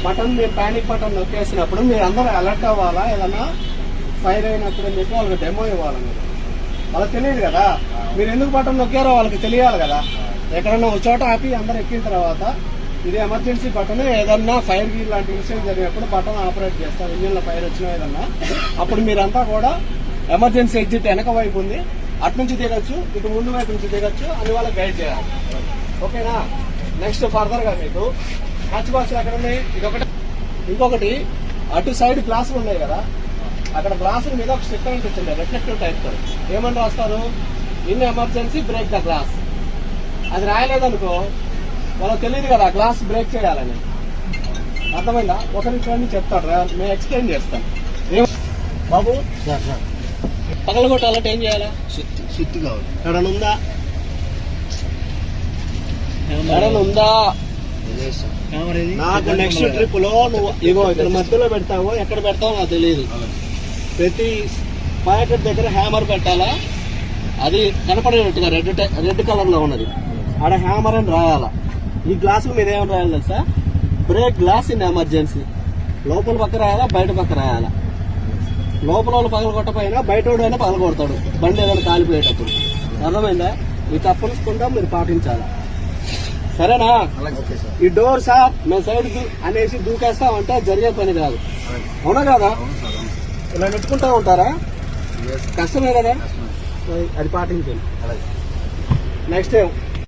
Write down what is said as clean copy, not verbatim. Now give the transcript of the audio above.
Button మీరు panic button నొక్కేసినప్పుడు మీరు అందరూ అలర్ట్ అవ్వాలా, ఏదన్నా ఫైర్ అయినప్పుడు అని చెప్పి వాళ్ళకి డెమో ఇవ్వాలి. మీరు వాళ్ళకి తెలియదు కదా, మీరు ఎందుకు బటన్ నొక్కారో వాళ్ళకి తెలియాలి కదా. ఎక్కడన్నా ఒక చోట ఆపి అందరు ఎక్కిన తర్వాత ఇది ఎమర్జెన్సీ బటన్, ఏదన్నా ఫైర్ గీర్ లాంటి ఇన్సిడెంట్ జరిగినప్పుడు బటన్ ఆపరేట్ చేస్తారు. ఇంజిన్లో ఫైర్ వచ్చినా ఏదన్నా, అప్పుడు మీరంతా కూడా ఎమర్జెన్సీ ఎగ్జిట్ వెనక వైపు ఉంది, అటు నుంచి దిగొచ్చు, ఇటు ముందు వైపు నుంచి దిగొచ్చు అని వాళ్ళకి గైడ్ చేయాలి. ఓకేనా? నెక్స్ట్ ఫర్దర్ గా మీకు హ్యాచ్ బాక్స్ ఎక్కడ ఉన్నాయి, ఇది ఒకటి. ఇంకొకటి అటు సైడ్ గ్లాసులు ఉన్నాయి కదా, అక్కడ గ్లాసుల మీద ఒక స్టిక్కర్ ఉంటుంది రిఫ్లెక్టివ్ టైప్ తో. ఏమని రాస్తారు? In emergency break the glass. అది రాయలేదనుకో వాళ్ళకి తెలియదు కదా గ్లాస్ బ్రేక్ చేయాలని. అర్థమైందా? ఒక నిమిషం చెప్తాడు, నేను ఎక్స్ప్లెయిన్ చేస్తాను. బాబు పగలగొట్టాలంటే ఏం చేయాలా? షిఫ్ట్ కావాలి. ఎడన ఉందా? ఎడన ఉందా? నాకు నెక్స్ట్ ట్రిప్ లో నువ్వు ఇగో ఇక్కడ మధ్యలో పెడతావో ఎక్కడ పెడతావో నాకు తెలియదు. ప్రతి ప్యాకెట్ దగ్గర హ్యామర్ పెట్టాలా, అది కనపడేటట్టుగా రెడ్ కలర్ లో ఉన్నది, ఆడ హ్యామర్ అని రాయాలా. ఈ గ్లాసుల మీద ఏమని రాయాలి తెలుసా? Break glass in emergency. లోపల పక్క రాయాలా, బయట పక్క రాయాలా. లోపల వాళ్ళు పగల కొట్టపోయినా బయట అయినా పగల కొడతాడు బండి ఏదైనా కాలిపోయేటప్పుడు. అర్థమైందా? ఈ తప్పనిసకుండా మీరు పాటించాలా. సరేనా? ఈ డోర్ సార్ మేము సైడ్ అనేసి దూకేస్తామంటే జరిగే పని కాదు. అవునా కదా? ఇలా నెట్టుకుంటా ఉంటారా? కష్టమే కదా, అది పాటించండి. నెక్స్ట్